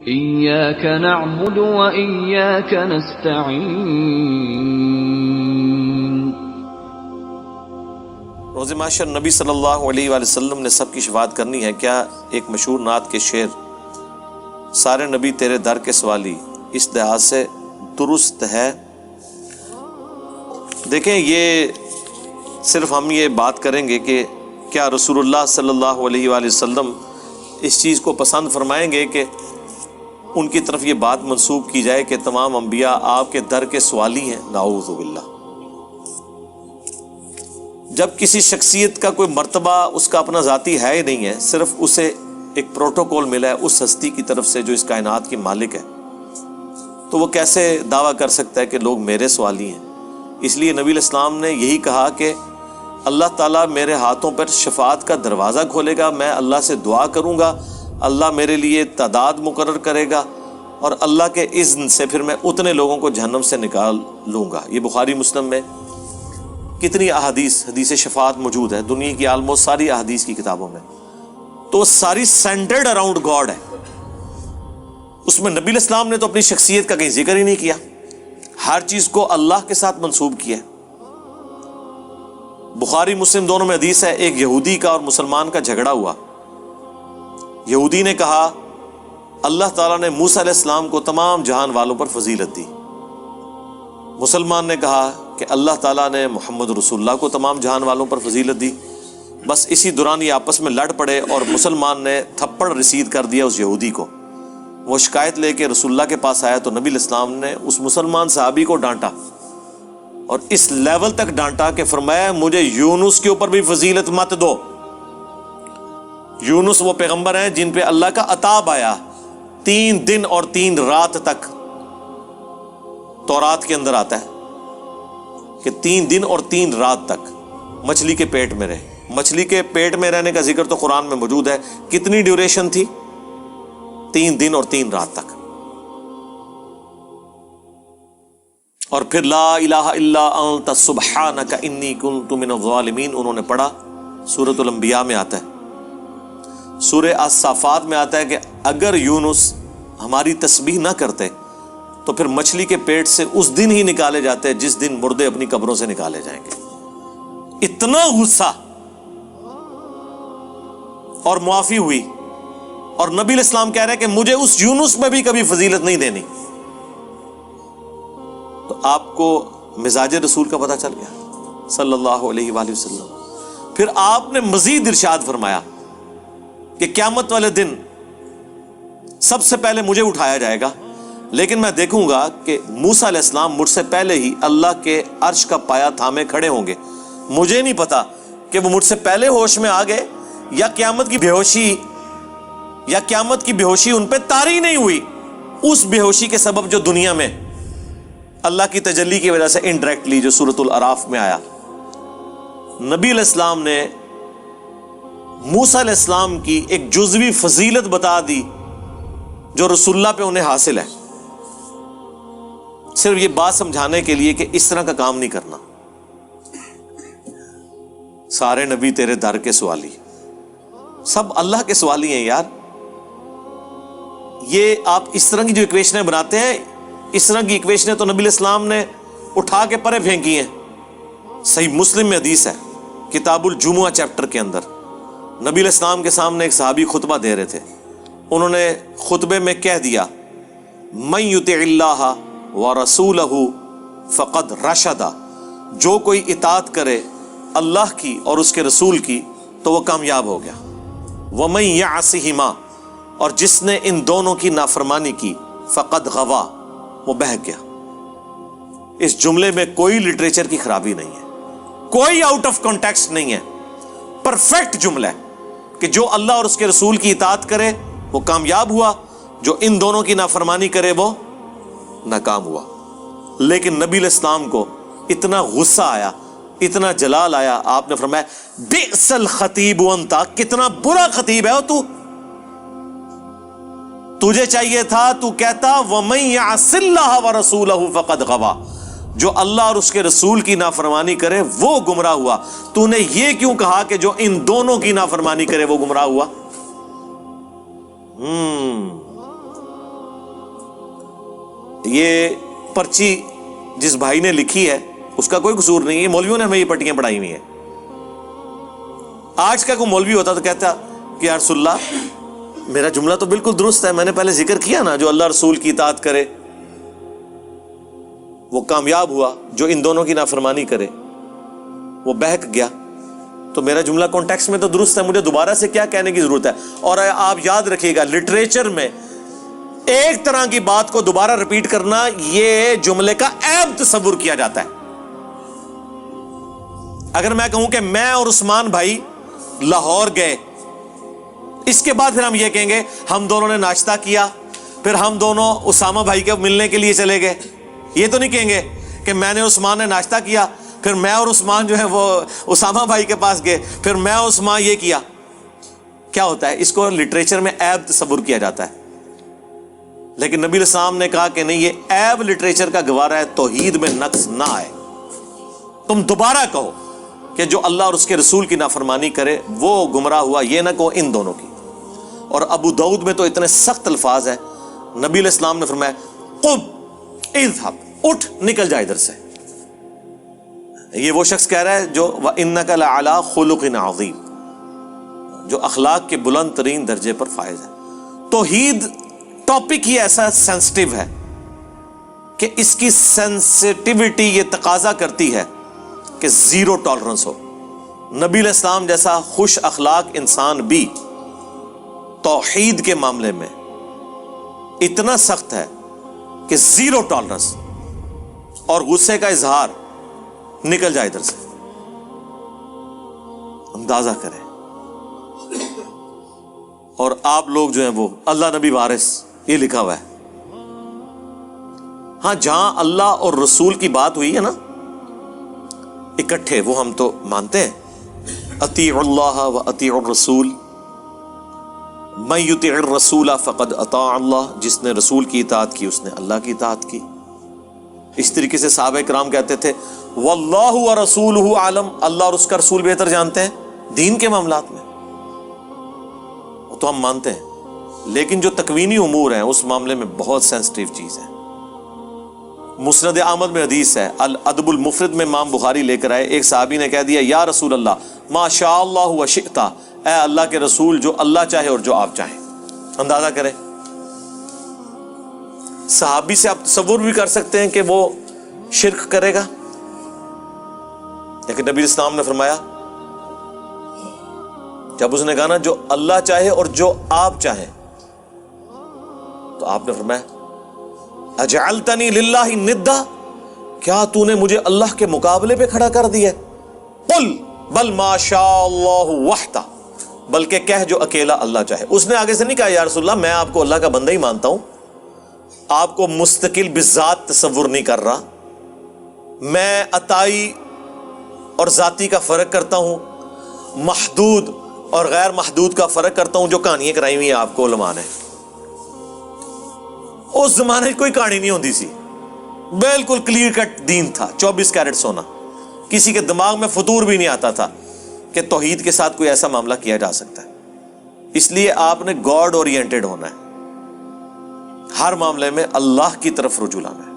إياك نعبد وإياك نستعين. روز معاشر نبی صلی اللہ علیہ وآلہ وسلم نے سب کی شفاعت کرنی ہے. کیا ایک مشہور نعت کے شعر سارے نبی تیرے در کے سوالی اس لحاظ سے درست ہے؟ دیکھیں، یہ صرف ہم یہ بات کریں گے کہ کیا رسول اللہ صلی اللہ علیہ وآلہ وسلم اس چیز کو پسند فرمائیں گے کہ ان کی طرف یہ بات منسوب کی جائے کہ تمام انبیاء آپ کے در کے سوالی ہیں؟ نعوذ باللہ. جب کسی شخصیت کا کوئی مرتبہ اس کا اپنا ذاتی ہے ہی نہیں ہے، صرف اسے ایک پروٹوکول ملا ہے اس ہستی کی طرف سے جو اس کائنات کی مالک ہے، تو وہ کیسے دعویٰ کر سکتا ہے کہ لوگ میرے سوالی ہیں؟ اس لیے نبی علیہ السلام نے یہی کہا کہ اللہ تعالیٰ میرے ہاتھوں پر شفاعت کا دروازہ کھولے گا، میں اللہ سے دعا کروں گا، اللہ میرے لیے تعداد مقرر کرے گا اور اللہ کے اذن سے پھر میں اتنے لوگوں کو جہنم سے نکال لوں گا. یہ بخاری مسلم میں کتنی حدیث شفاعت موجود ہے، دنیا کی آلموسٹ ساری احادیث کی کتابوں میں. تو ساری سینٹرڈ اراؤنڈ گاڈ ہے. اس میں نبی علیہ السلام نے تو اپنی شخصیت کا کہیں ذکر ہی نہیں کیا، ہر چیز کو اللہ کے ساتھ منسوب کیا. بخاری مسلم دونوں میں حدیث ہے، ایک یہودی کا اور مسلمان کا جھگڑا ہوا. یہودی نے کہا اللہ تعالیٰ نے موسیٰ علیہ السلام کو تمام جہان والوں پر فضیلت دی. مسلمان نے کہا کہ اللہ تعالیٰ نے محمد رسول اللہ کو تمام جہان والوں پر فضیلت دی. بس اسی دوران یہ آپس میں لڑ پڑے اور مسلمان نے تھپڑ رسید کر دیا اس یہودی کو. وہ شکایت لے کے رسول اللہ کے پاس آیا تو نبی علیہ السلام نے اس مسلمان صحابی کو ڈانٹا اور اس لیول تک ڈانٹا کہ فرمایا مجھے یونس کے اوپر بھی فضیلت مت دو. یونس وہ پیغمبر ہیں جن پہ اللہ کا عطاب آیا 3 دن اور 3 رات تک. تورات کے اندر آتا ہے کہ 3 دن اور 3 رات تک مچھلی کے پیٹ میں رہے. مچھلی کے پیٹ میں رہنے کا ذکر تو قرآن میں موجود ہے. کتنی ڈیوریشن تھی؟ 3 دن اور 3 رات تک. اور پھر لا الہ الا انت سبحانک انی کنت من الظالمین انہوں نے پڑھا. سورۃ الانبیاء میں آتا ہے. سورہ الصافات میں آتا ہے کہ اگر یونس ہماری تسبیح نہ کرتے تو پھر مچھلی کے پیٹ سے اس دن ہی نکالے جاتے جس دن مردے اپنی قبروں سے نکالے جائیں گے. اتنا غصہ اور معافی ہوئی. اور نبی علیہ السلام کہہ رہے ہیں کہ مجھے اس یونس میں بھی کبھی فضیلت نہیں دینی. تو آپ کو مزاج رسول کا پتہ چل گیا صلی اللہ علیہ وآلہ وسلم. پھر آپ نے مزید ارشاد فرمایا کہ قیامت والے دن سب سے پہلے مجھے اٹھایا جائے گا، لیکن میں دیکھوں گا کہ موسیٰ علیہ السلام مجھ سے پہلے ہی اللہ کے عرش کا پایا تھامے کھڑے ہوں گے. مجھے نہیں پتا کہ وہ مجھ سے پہلے ہوش میں آ گئے یا قیامت کی بے ہوشی ان پہ طاری نہیں ہوئی. اس بے ہوشی کے سبب جو دنیا میں اللہ کی تجلی کی وجہ سے انڈائریکٹلی جو سورۃ الاعراف میں آیا، نبی علیہ السلام نے موسیٰ علیہ السلام کی ایک جزوی فضیلت بتا دی جو رسول اللہ پہ انہیں حاصل ہے، صرف یہ بات سمجھانے کے لیے کہ اس طرح کا کام نہیں کرنا. سارے نبی تیرے در کے سوالی، سب اللہ کے سوالی ہیں یار. یہ آپ اس طرح کی جو ایکویشنیں بناتے ہیں، اس طرح کی ایکویشنیں تو نبی علیہ السلام نے اٹھا کے پرے پھینکی ہیں. صحیح مسلم میں حدیث ہے کتاب الجمعہ چیپٹر کے اندر، نبی علیہ السلام کے سامنے ایک صحابی خطبہ دے رہے تھے. انہوں نے خطبے میں کہہ دیا من یطع اللہ ورسولہ فقد رشد، جو کوئی اطاعت کرے اللہ کی اور اس کے رسول کی تو وہ کامیاب ہو گیا. ومن یعصہما، اور جس نے ان دونوں کی نافرمانی کی فقد غوا، وہ بہک گیا. اس جملے میں کوئی لٹریچر کی خرابی نہیں ہے، کوئی آؤٹ آف کانٹیکسٹ نہیں ہے، پرفیکٹ جملہ ہے کہ جو اللہ اور اس کے رسول کی اطاعت کرے وہ کامیاب ہوا، جو ان دونوں کی نافرمانی کرے وہ ناکام ہوا. لیکن نبی علیہ السلام کو اتنا غصہ آیا، اتنا جلال آیا، آپ نے فرمایا بئس الخطیب انت، کتنا برا خطیب ہے تجھے چاہیے تھا تو کہتا ومن یعص اللہ ورسولہ فقد غوا، جو اللہ اور اس کے رسول کی نافرمانی کرے وہ گمراہ ہوا. تو نے یہ کیوں کہا کہ جو ان دونوں کی نافرمانی کرے وہ گمراہ ہوا؟ یہ پرچی جس بھائی نے لکھی ہے اس کا کوئی قصور نہیں ہے، مولویوں نے ہمیں یہ پٹیاں پڑھائی ہوئی ہیں۔ آج کا کوئی مولوی ہوتا تو کہتا کہ یا رسول اللہ میرا جملہ تو بالکل درست ہے، میں نے پہلے ذکر کیا نا، جو اللہ رسول کی اطاعت کرے وہ کامیاب ہوا، جو ان دونوں کی نافرمانی کرے وہ بہک گیا۔ تو میرا جملہ کانٹیکسٹ میں تو درست ہے، مجھے دوبارہ سے کیا کہنے کی ضرورت ہے؟ اور آپ یاد رکھیے گا، لٹریچر میں ایک طرح کی بات کو دوبارہ ریپیٹ کرنا یہ جملے کا عیب تصور کیا جاتا ہے۔ اگر میں کہوں کہ میں اور عثمان بھائی لاہور گئے، اس کے بعد پھر ہم یہ کہیں گے ہم دونوں نے ناشتہ کیا، پھر ہم دونوں اسامہ بھائی کے ملنے کے لیے چلے گئے، یہ تو نہیں کہیں گے کہ میں نے عثمان نے ناشتہ کیا، پھر میں اور عثمان جو ہے وہ اسامہ بھائی کے پاس گئے، پھر میں اور عثمان یہ کیا۔ کیا ہوتا ہے؟ اس کو لٹریچر میں عیب تصور کیا جاتا ہے، لیکن نبی علیہ السلام نے کہا کہ نہیں، یہ عیب لٹریچر کا گوارا ہے، توحید میں نقص نہ آئے۔ تم دوبارہ کہو کہ جو اللہ اور اس کے رسول کی نافرمانی کرے وہ گمراہ ہوا، یہ نہ کہو ان دونوں کی۔ اور ابو داؤد میں تو اتنے سخت الفاظ ہیں، نبی علیہ السلام نے فرمایا قم اذهب، اٹھ نکل جا ادھر سے۔ یہ وہ شخص کہہ رہا ہے جو وَإِنَّكَ لَعَلَىٰ خُلُقٍ عَظِيمٍ، جو اخلاق کے بلند ترین درجے پر فائز ہے۔ توحید ٹاپک ہی ایسا سینسٹیو ہے کہ اس کی سینسٹیوٹی یہ تقاضا کرتی ہے کہ زیرو ٹالرنس ہو۔ نبی علیہ السلام جیسا خوش اخلاق انسان بھی توحید کے معاملے میں اتنا سخت ہے کہ زیرو ٹالرنس اور غصے کا اظہار، نکل جائے ادھر سے۔ اندازہ کریں۔ اور آپ لوگ جو ہیں وہ اللہ نبی وارث، یہ لکھا ہوا ہے۔ ہاں جہاں اللہ اور رسول کی بات ہوئی ہے نا اکٹھے، وہ ہم تو مانتے ہیں، اطیعوا اللہ و اطیعوا الرسول، من یطع الرسول فقد اطاع اللہ، جس نے رسول کی اطاعت کی اس نے اللہ کی اطاعت کی۔ اس طریقے سے صحابہ کرام کہتے تھے واللہ ورسولہ عالم، اللہ اور اس کا رسول بہتر جانتے ہیں دین کے معاملات میں، وہ تو ہم مانتے ہیں، لیکن جو تکوینی امور ہیں اس معاملے میں بہت سینسٹیو چیز ہے۔ مسند احمد میں حدیث ہے، الادب المفرد میں امام بخاری لے کر آئے، ایک صحابی نے کہہ دیا یا رسول اللہ ما شاء اللہ وشئت، اے اللہ کے رسول جو اللہ چاہے اور جو آپ چاہیں۔ اندازہ کریں، صحابی سے آپ تصور بھی کر سکتے ہیں کہ وہ شرک کرے گا، لیکن نبی اسلام نے فرمایا جب اس نے کہا نا جو اللہ چاہے اور جو آپ چاہیں، تو آپ نے فرمایا اجعلتنی للہ ندا، کیا تو نے مجھے اللہ کے مقابلے پہ کھڑا کر دیا؟ قل بل ما شاء اللہ وحدہ، بلکہ کہہ جو اکیلا اللہ چاہے۔ اس نے آگے سے نہیں کہا یا رسول اللہ میں آپ کو اللہ کا بندہ ہی مانتا ہوں، آپ کو مستقل بذات تصور نہیں کر رہا، میں عطائی اور ذاتی کا فرق کرتا ہوں، محدود اور غیر محدود کا فرق کرتا ہوں، جو کہانیاں کرائی ہوئی ہیں آپ کو علماء نے۔ اس زمانے میں کوئی کہانی نہیں ہوتی سی، بالکل کلیئر کٹ دین تھا، 24 کیرٹ سونا، کسی کے دماغ میں فطور بھی نہیں آتا تھا کہ توحید کے ساتھ کوئی ایسا معاملہ کیا جا سکتا ہے۔ اس لیے آپ نے گاڈ اورینٹڈ ہونا ہے، ہر معاملے میں اللہ کی طرف رجوع لانا ہے۔